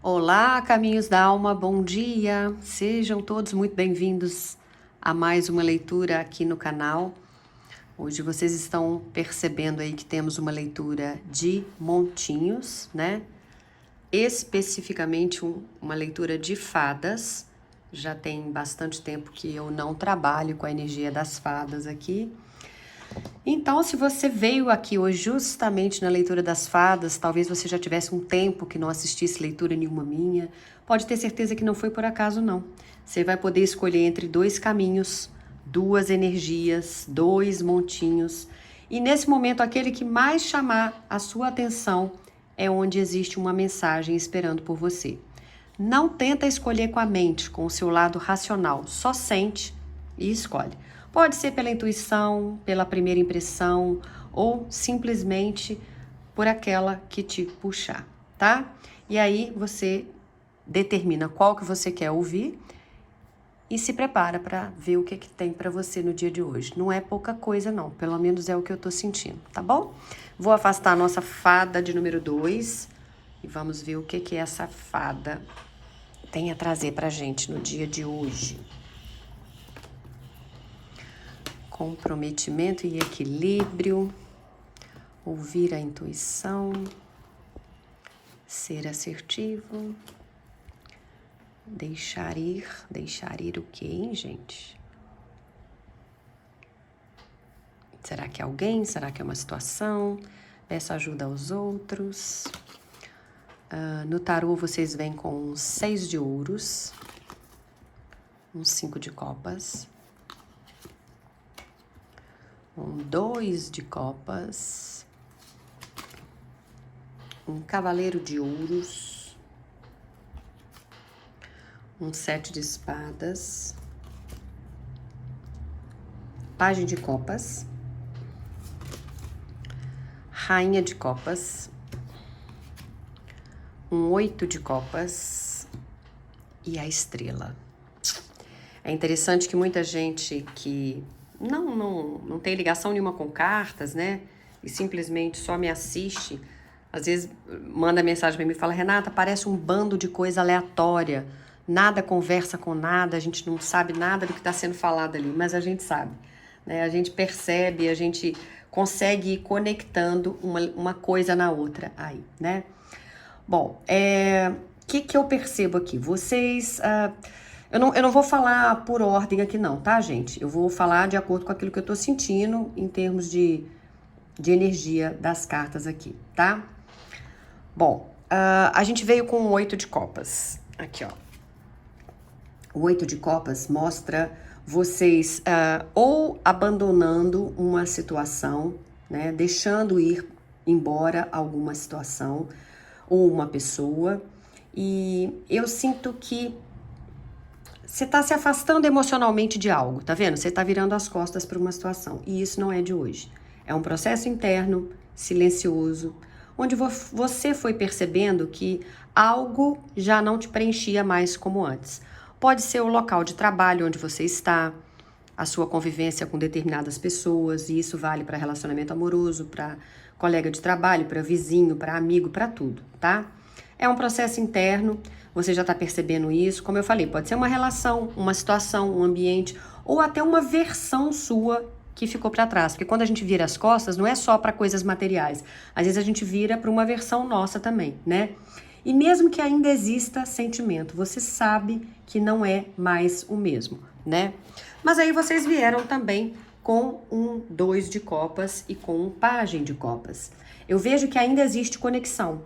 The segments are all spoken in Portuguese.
Olá, Caminhos da Alma, bom dia! Sejam todos muito bem-vindos a mais uma leitura aqui no canal. Hoje vocês estão percebendo aí que temos uma leitura de montinhos, né? Especificamente uma leitura de fadas. Já tem bastante tempo que eu não trabalho com a energia das fadas aqui. Então, se você veio aqui hoje justamente na leitura das fadas, talvez você já tivesse um tempo que não assistisse leitura nenhuma minha, pode ter certeza que não foi por acaso, não. Você vai poder escolher entre dois caminhos, duas energias, dois montinhos, e nesse momento aquele que mais chamar a sua atenção é onde existe uma mensagem esperando por você. Não tenta escolher com a mente, com o seu lado racional, só sente e escolhe. Pode ser pela intuição, pela primeira impressão ou simplesmente por aquela que te puxar, tá? E aí você determina qual que você quer ouvir e se prepara para ver o que tem para você no dia de hoje. Não é pouca coisa não, pelo menos é o que eu tô sentindo, tá bom? Vou afastar a nossa fada de número 2 e vamos ver o que essa fada tem a trazer pra gente no dia de hoje. Comprometimento e equilíbrio, ouvir a intuição, ser assertivo, deixar ir o quê, hein, gente? Será que é alguém? Será que é uma situação? Peça ajuda aos outros. No tarô vocês vêm com 6 de ouros, um 5 de copas, um 2 de copas, um cavaleiro de ouros, um 7 de espadas, pajem de copas, rainha de copas, um 8 de copas e a estrela. É interessante que muita gente que não tem ligação nenhuma com cartas, né? E simplesmente só me assiste, às vezes manda mensagem para mim e fala: Renata, parece um bando de coisa aleatória, nada conversa com nada, a gente não sabe nada do que está sendo falado ali, mas a gente sabe, né? A gente percebe, a gente consegue ir conectando uma coisa na outra aí, né? Bom, que eu percebo aqui? Vocês... eu não vou falar por ordem aqui não, tá, gente? Eu vou falar de acordo com aquilo que eu tô sentindo em termos de energia das cartas aqui, tá? Bom, a gente veio com o 8 de copas. Aqui, ó. O 8 de copas mostra vocês ou abandonando uma situação, né? Deixando ir embora alguma situação ou uma pessoa. E eu sinto que você tá se afastando emocionalmente de algo, tá vendo? Você tá virando as costas para uma situação. E isso não é de hoje. É um processo interno, silencioso, onde você foi percebendo que algo já não te preenchia mais como antes. Pode ser o local de trabalho onde você está, a sua convivência com determinadas pessoas, e isso vale para relacionamento amoroso, para colega de trabalho, para vizinho, para amigo, para tudo, tá? É um processo interno, você já está percebendo isso. Como eu falei, pode ser uma relação, uma situação, um ambiente, ou até uma versão sua que ficou para trás. Porque quando a gente vira as costas, não é só para coisas materiais. Às vezes a gente vira para uma versão nossa também, né? E mesmo que ainda exista sentimento, você sabe que não é mais o mesmo, né? Mas aí vocês vieram também com um 2 de copas e com um pajem de copas. Eu vejo que ainda existe conexão.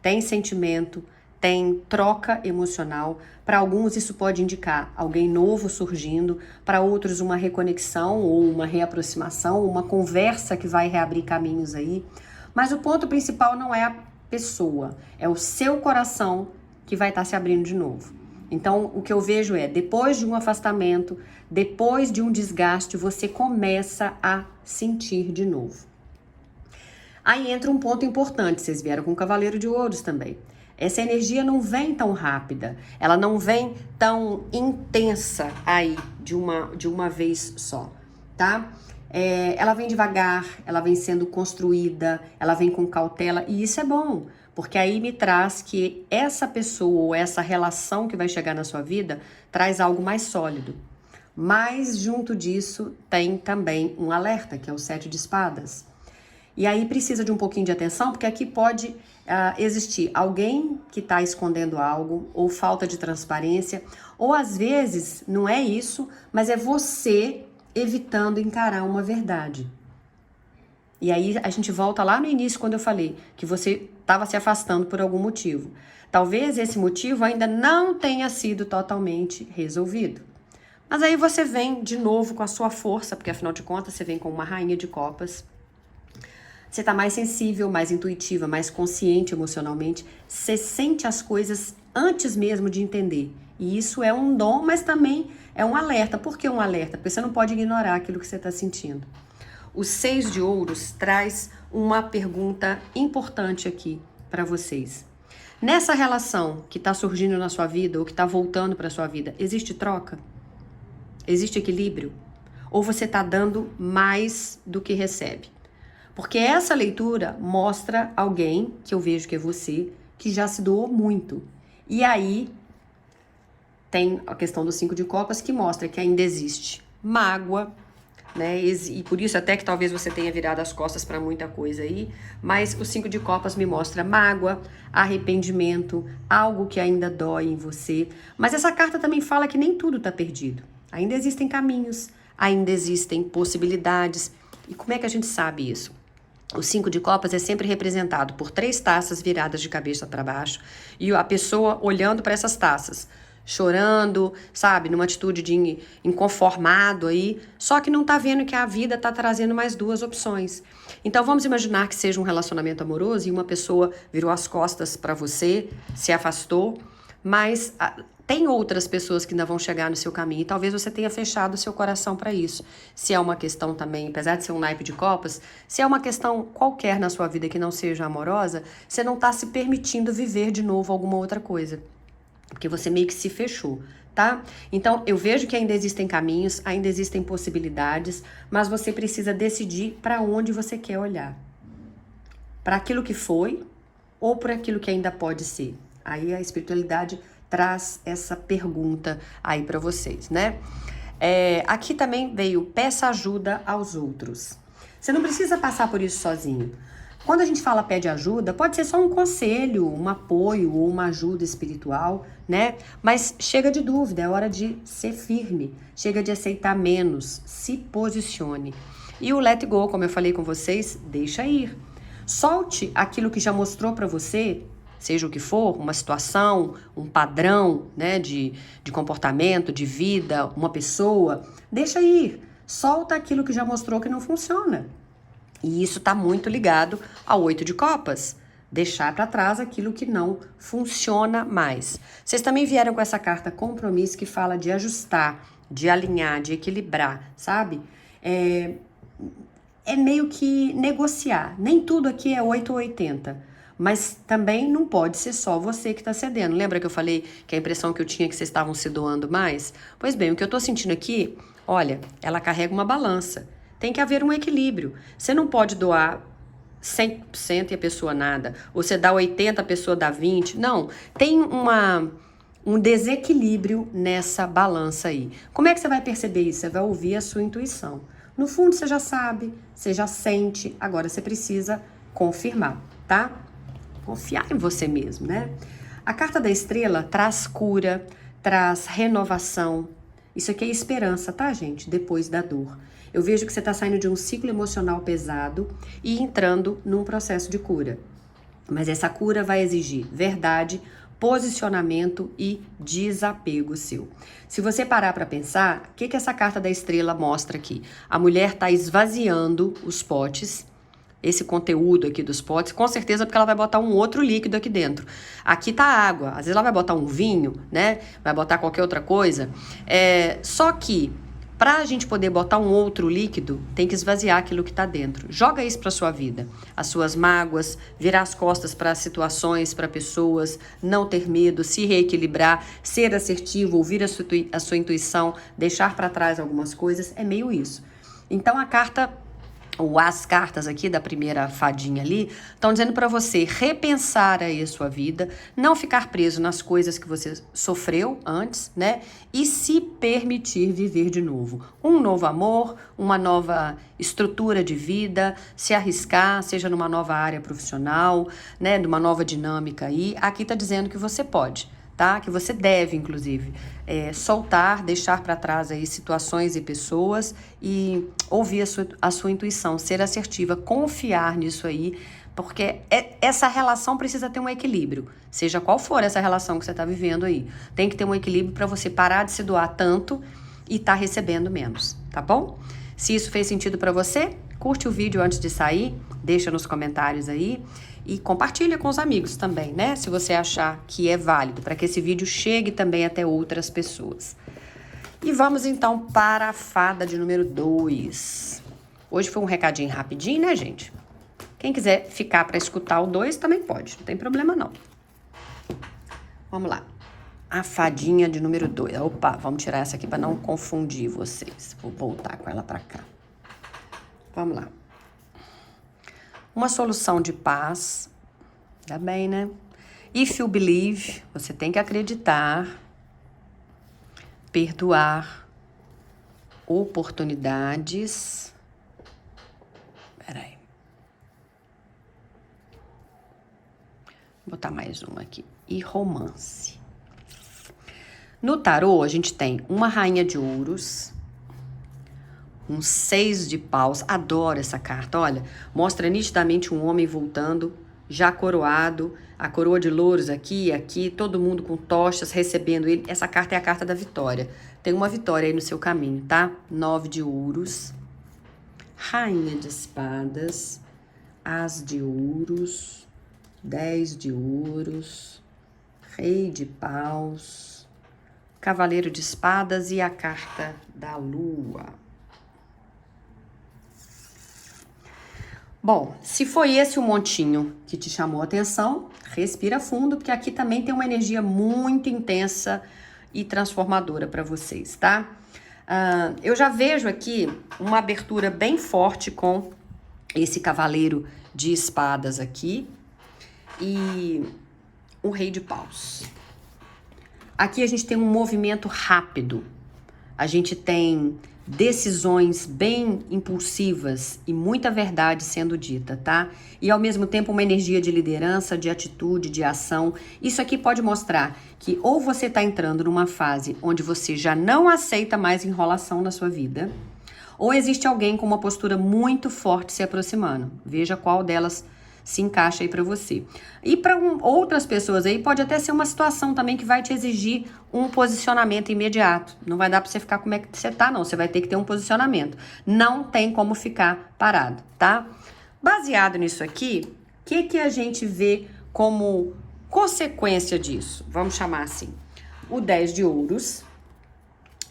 Tem sentimento, tem troca emocional. Para alguns isso pode indicar alguém novo surgindo, para outros uma reconexão ou uma reaproximação, uma conversa que vai reabrir caminhos aí. Mas o ponto principal não é a pessoa, é o seu coração que vai estar se abrindo de novo. Então, o que eu vejo é, depois de um afastamento, depois de um desgaste, você começa a sentir de novo. Aí entra um ponto importante, vocês vieram com o Cavaleiro de Ouros também. Essa energia não vem tão rápida, ela não vem tão intensa aí de uma vez só, tá? Ela vem devagar, ela vem sendo construída, ela vem com cautela, e isso é bom, Porque aí me traz que essa pessoa ou essa relação que vai chegar na sua vida traz algo mais sólido. Mas junto disso tem também um alerta, que é o 7 de espadas. E aí precisa de um pouquinho de atenção, porque aqui pode existir alguém que está escondendo algo, ou falta de transparência, ou às vezes não é isso, mas é você evitando encarar uma verdade. E aí a gente volta lá no início quando eu falei que você estava se afastando por algum motivo. Talvez esse motivo ainda não tenha sido totalmente resolvido. Mas aí você vem de novo com a sua força, porque afinal de contas você vem com uma rainha de copas. Você está mais sensível, mais intuitiva, mais consciente emocionalmente. Você sente as coisas antes mesmo de entender. E isso é um dom, mas também é um alerta. Por que um alerta? Porque você não pode ignorar aquilo que você está sentindo. O 6 de ouros traz uma pergunta importante aqui para vocês. Nessa relação que está surgindo na sua vida ou que está voltando para a sua vida, existe troca? Existe equilíbrio? Ou você está dando mais do que recebe? Porque essa leitura mostra alguém, que eu vejo que é você, que já se doou muito. E aí tem a questão do 5 de copas que mostra que ainda existe mágoa, né? E por isso até que talvez você tenha virado as costas para muita coisa aí, mas o 5 de copas me mostra mágoa, arrependimento, algo que ainda dói em você. Mas essa carta também fala que nem tudo está perdido. Ainda existem caminhos, ainda existem possibilidades. E como é que a gente sabe isso? O 5 de copas é sempre representado por 3 taças viradas de cabeça para baixo e a pessoa olhando para essas taças, chorando, sabe, numa atitude de inconformado aí, só que não tá vendo que a vida tá trazendo mais 2 opções. Então vamos imaginar que seja um relacionamento amoroso e uma pessoa virou as costas para você, se afastou, mas tem outras pessoas que ainda vão chegar no seu caminho e talvez você tenha fechado o seu coração para isso. Se é uma questão também, apesar de ser um naipe de copas, se é uma questão qualquer na sua vida que não seja amorosa, você não tá se permitindo viver de novo alguma outra coisa. Porque você meio que se fechou, tá? Então, eu vejo que ainda existem caminhos, ainda existem possibilidades, mas você precisa decidir para onde você quer olhar. Para aquilo que foi ou para aquilo que ainda pode ser. Aí a espiritualidade traz essa pergunta aí para vocês, né? Aqui também veio peça ajuda aos outros. Você não precisa passar por isso sozinho. Quando a gente fala pede ajuda, pode ser só um conselho, um apoio ou uma ajuda espiritual, né? Mas chega de dúvida, é hora de ser firme, chega de aceitar menos, se posicione. E o let go, como eu falei com vocês, deixa ir. Solte aquilo que já mostrou para você, seja o que for, uma situação, um padrão, né, de comportamento, de vida, uma pessoa, deixa ir. Solta aquilo que já mostrou que não funciona. E isso está muito ligado ao 8 de copas. Deixar para trás aquilo que não funciona mais. Vocês também vieram com essa carta compromisso que fala de ajustar, de alinhar, de equilibrar, sabe? É meio que negociar. Nem tudo aqui é 8 ou 80. Mas também não pode ser só você que está cedendo. Lembra que eu falei que a impressão que eu tinha é que vocês estavam se doando mais? Pois bem, o que eu estou sentindo aqui, olha, ela carrega uma balança. Tem que haver um equilíbrio. Você não pode doar 100% e a pessoa nada. Ou você dá 80%, a pessoa dá 20%. Não, tem um desequilíbrio nessa balança aí. Como é que você vai perceber isso? Você vai ouvir a sua intuição. No fundo, você já sabe, você já sente. Agora, você precisa confirmar, tá? Confiar em você mesmo, né? A carta da estrela traz cura, traz renovação. Isso aqui é esperança, tá, gente? Depois da dor. Eu vejo que você está saindo de um ciclo emocional pesado e entrando num processo de cura. Mas essa cura vai exigir verdade, posicionamento e desapego seu. Se você parar para pensar, o que essa carta da estrela mostra aqui? A mulher está esvaziando os potes, esse conteúdo aqui dos potes, com certeza porque ela vai botar um outro líquido aqui dentro. Aqui tá água, às vezes ela vai botar um vinho, né? Vai botar qualquer outra coisa. Só que para a gente poder botar um outro líquido, tem que esvaziar aquilo que está dentro. Joga isso para sua vida. As suas mágoas, virar as costas para situações, para pessoas, não ter medo, se reequilibrar, ser assertivo, ouvir a sua intuição, deixar para trás algumas coisas, é meio isso. Então a carta ou as cartas aqui da primeira fadinha ali, estão dizendo para você repensar aí a sua vida, não ficar preso nas coisas que você sofreu antes, né? E se permitir viver de novo. Um novo amor, uma nova estrutura de vida, se arriscar, seja numa nova área profissional, né? Numa nova dinâmica aí. Aqui tá dizendo que você pode. Tá? Que você deve, inclusive, soltar, deixar para trás aí situações e pessoas e ouvir a sua intuição, ser assertiva, confiar nisso aí, porque essa relação precisa ter um equilíbrio, seja qual for essa relação que você está vivendo aí. Tem que ter um equilíbrio para você parar de se doar tanto e tá recebendo menos, tá bom? Se isso fez sentido para você, curte o vídeo antes de sair, deixa nos comentários aí. E compartilha com os amigos também, né? Se você achar que é válido, para que esse vídeo chegue também até outras pessoas. E vamos então para a fada de número 2. Hoje foi um recadinho rapidinho, né, gente? Quem quiser ficar para escutar o 2 também pode, não tem problema não. Vamos lá. A fadinha de número 2. Opa, vamos tirar essa aqui para não confundir vocês. Vou voltar com ela para cá. Vamos lá. Uma solução de paz, tá bem, né? If you believe, você tem que acreditar, perdoar, oportunidades. Peraí. Vou botar mais uma aqui. E romance. No tarô, a gente tem uma rainha de ouros, um 6 de paus, adoro essa carta, olha, mostra nitidamente um homem voltando, já coroado, a coroa de louros aqui e aqui, todo mundo com tochas recebendo ele. Essa carta é a carta da vitória. Tem uma vitória aí no seu caminho, tá? 9 de ouros, rainha de espadas, as de ouros, 10 de ouros, rei de paus, cavaleiro de espadas e a carta da lua. Bom, se foi esse o montinho que te chamou a atenção, respira fundo, porque aqui também tem uma energia muito intensa e transformadora para vocês, tá? Eu já vejo aqui uma abertura bem forte com esse cavaleiro de espadas aqui e o rei de paus. Aqui a gente tem um movimento rápido, a gente tem decisões bem impulsivas e muita verdade sendo dita, tá? E ao mesmo tempo uma energia de liderança, de atitude, de ação. Isso aqui pode mostrar que ou você tá entrando numa fase onde você já não aceita mais enrolação na sua vida, ou existe alguém com uma postura muito forte se aproximando. Veja qual delas se encaixa aí para você. E para outras pessoas aí pode até ser uma situação também que vai te exigir um posicionamento imediato. Não vai dar para você ficar como é que você tá, não. Você vai ter que ter um posicionamento. Não tem como ficar parado, tá? Baseado nisso aqui, o que a gente vê como consequência disso? Vamos chamar assim. O 10 de ouros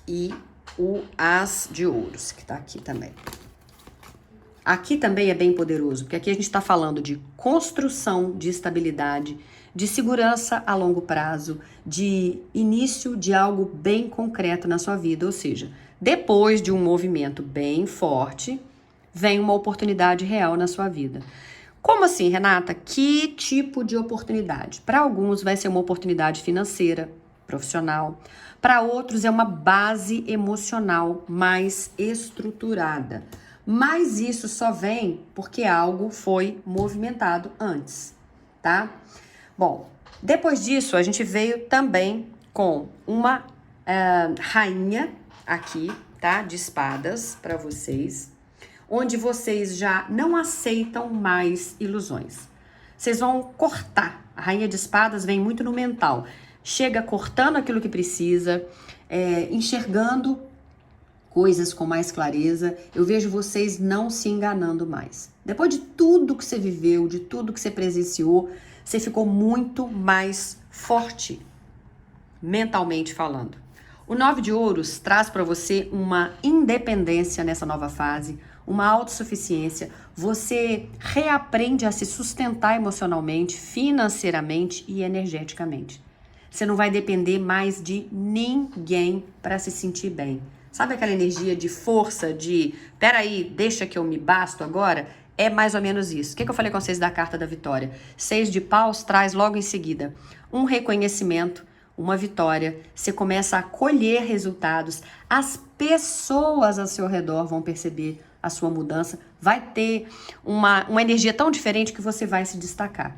e o as de ouros, que tá aqui também. Aqui também é bem poderoso, porque aqui a gente está falando de construção de estabilidade, de segurança a longo prazo, de início de algo bem concreto na sua vida. Ou seja, depois de um movimento bem forte, vem uma oportunidade real na sua vida. Como assim, Renata? Que tipo de oportunidade? Para alguns vai ser uma oportunidade financeira, profissional. Para outros é uma base emocional mais estruturada. Mas isso só vem porque algo foi movimentado antes, tá? Bom, depois disso a gente veio também com uma rainha aqui, tá? De espadas para vocês, onde vocês já não aceitam mais ilusões. Vocês vão cortar. A rainha de espadas vem muito no mental. Chega cortando aquilo que precisa, enxergando coisas com mais clareza. Eu vejo vocês não se enganando mais. Depois de tudo que você viveu, de tudo que você presenciou, você ficou muito mais forte, mentalmente falando. O 9 de ouros traz para você uma independência nessa nova fase, uma autossuficiência. Você reaprende a se sustentar emocionalmente, financeiramente e energeticamente. Você não vai depender mais de ninguém para se sentir bem. Sabe aquela energia de força, de peraí, deixa que eu me basto agora? É mais ou menos isso. O que eu falei com vocês da carta da vitória? 6 de paus traz logo em seguida um reconhecimento, uma vitória. Você começa a colher resultados. As pessoas ao seu redor vão perceber a sua mudança. Vai ter uma energia tão diferente que você vai se destacar.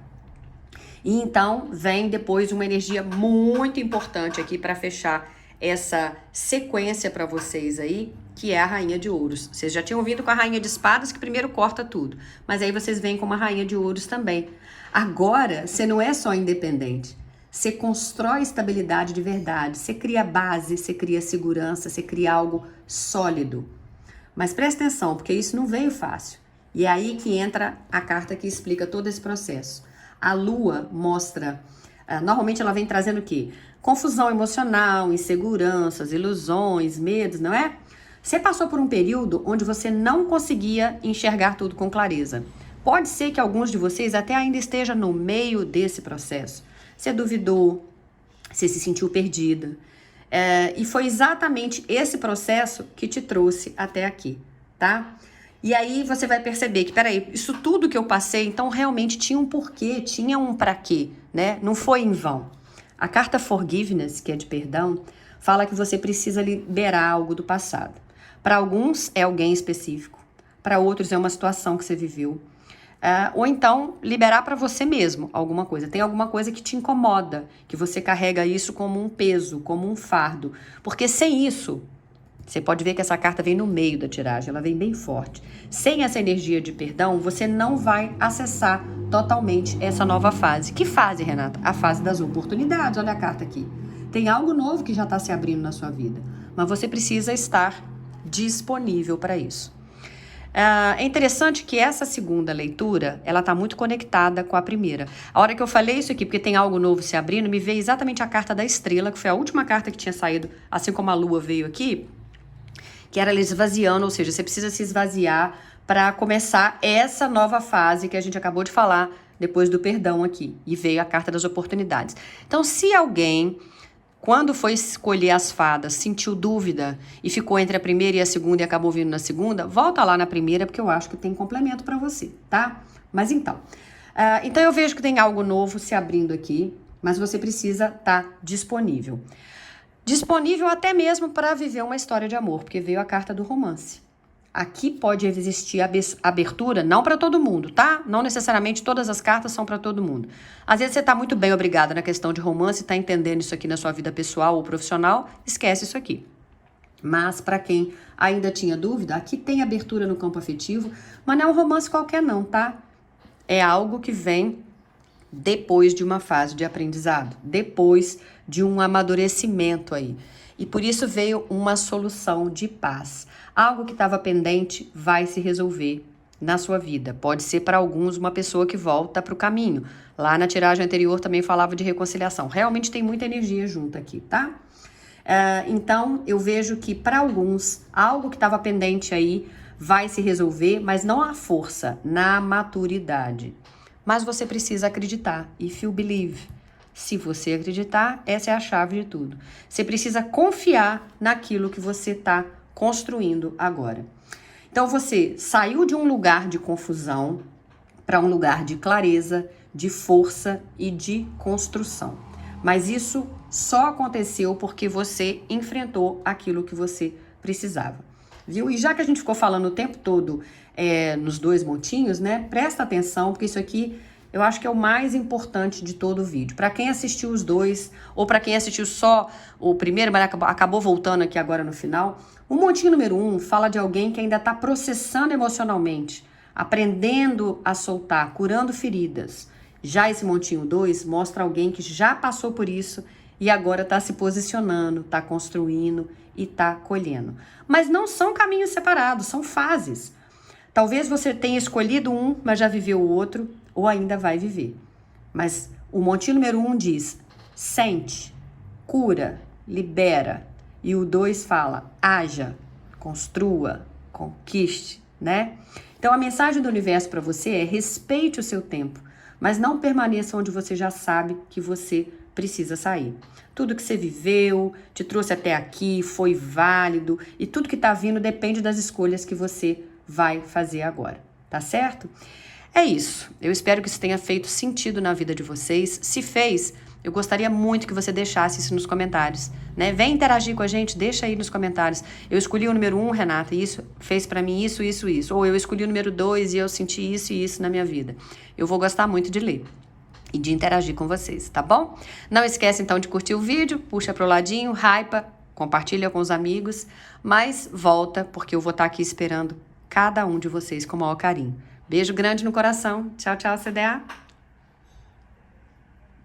E então vem depois uma energia muito importante aqui para fechar essa sequência para vocês aí, que é a Rainha de Ouros. Vocês já tinham vindo com a Rainha de Espadas, que primeiro corta tudo. Mas aí vocês vêm com uma Rainha de Ouros também. Agora, você não é só independente. Você constrói estabilidade de verdade. Você cria base, você cria segurança, você cria algo sólido. Mas presta atenção, porque isso não veio fácil. E é aí que entra a carta que explica todo esse processo. A Lua mostra... normalmente ela vem trazendo o quê? Confusão emocional, inseguranças, ilusões, medos, não é? Você passou por um período onde você não conseguia enxergar tudo com clareza. Pode ser que alguns de vocês até ainda estejam no meio desse processo. Você duvidou, você se sentiu perdida. E foi exatamente esse processo que te trouxe até aqui, tá? E aí você vai perceber que, peraí, isso tudo que eu passei, então realmente tinha um porquê, tinha um pra quê, né? Não foi em vão. A carta Forgiveness, que é de perdão, fala que você precisa liberar algo do passado. Para alguns é alguém específico, para outros é uma situação que você viveu. Ou então liberar para você mesmo alguma coisa. Tem alguma coisa que te incomoda, que você carrega isso como um peso, como um fardo. Porque sem isso, você pode ver que essa carta vem no meio da tiragem, ela vem bem forte. Sem essa energia de perdão, você não vai acessar totalmente essa nova fase. Que fase, Renata? A fase das oportunidades. Olha a carta aqui. Tem algo novo que já está se abrindo na sua vida, mas você precisa estar disponível para isso. É interessante que essa segunda leitura, ela está muito conectada com a primeira. A hora que eu falei isso aqui, porque tem algo novo se abrindo, me veio exatamente a carta da estrela, que foi a última carta que tinha saído, assim como a lua veio aqui, que era ela esvaziando, ou seja, você precisa se esvaziar para começar essa nova fase que a gente acabou de falar depois do perdão aqui. E veio a carta das oportunidades. Então, se alguém, quando foi escolher as fadas, sentiu dúvida e ficou entre a primeira e a segunda e acabou vindo na segunda, volta lá na primeira, porque eu acho que tem complemento para você, tá? Mas então eu vejo que tem algo novo se abrindo aqui, mas você precisa estar disponível. Disponível até mesmo para viver uma história de amor, porque veio a carta do romance. Aqui pode existir abertura, não para todo mundo, tá? Não necessariamente todas as cartas são para todo mundo. Às vezes você está muito bem obrigada na questão de romance, está entendendo isso aqui na sua vida pessoal ou profissional, esquece isso aqui. Mas para quem ainda tinha dúvida, aqui tem abertura no campo afetivo, mas não é um romance qualquer não, tá? É algo que vem depois de uma fase de aprendizado, depois de um amadurecimento aí. E por isso veio uma solução de paz. Algo que estava pendente vai se resolver na sua vida. Pode ser para alguns uma pessoa que volta para o caminho. Lá na tiragem anterior também falava de reconciliação. Realmente tem muita energia junto aqui, tá? Então eu vejo que para alguns algo que estava pendente aí vai se resolver, mas não à força, na maturidade. Mas você precisa acreditar. If you believe. Se você acreditar, essa é a chave de tudo. Você precisa confiar naquilo que você está construindo agora. Então você saiu de um lugar de confusão para um lugar de clareza, de força e de construção. Mas isso só aconteceu porque você enfrentou aquilo que você precisava. Viu? E já que a gente ficou falando o tempo todo nos dois montinhos, né? Presta atenção, porque isso aqui eu acho que é o mais importante de todo o vídeo. Para quem assistiu os dois, ou para quem assistiu só o primeiro, mas acabou voltando aqui agora no final, o montinho número 1 fala de alguém que ainda está processando emocionalmente, aprendendo a soltar, curando feridas. Já esse montinho 2 mostra alguém que já passou por isso e agora está se posicionando, está construindo e está colhendo. Mas não são caminhos separados, são fases. Talvez você tenha escolhido um, mas já viveu o outro, ou ainda vai viver. Mas o montinho número 1 diz, sente, cura, libera. E o 2 fala, haja, construa, conquiste, né? Então a mensagem do universo para você é respeite o seu tempo, mas não permaneça onde você já sabe que você precisa sair. Tudo que você viveu, te trouxe até aqui, foi válido, e tudo que tá vindo depende das escolhas que você vai fazer agora, tá certo? É isso. Eu espero que isso tenha feito sentido na vida de vocês. Se fez, eu gostaria muito que você deixasse isso nos comentários, né? Vem interagir com a gente, deixa aí nos comentários. Eu escolhi o número 1, Renata, e isso fez pra mim isso. Ou eu escolhi o número 2 e eu senti isso e isso na minha vida. Eu vou gostar muito de ler e de interagir com vocês, tá bom? Não esquece então de curtir o vídeo, puxa pro ladinho, hypa, compartilha com os amigos, mas volta porque eu vou estar aqui esperando cada um de vocês com o maior carinho. Beijo grande no coração. Tchau, tchau, CDA.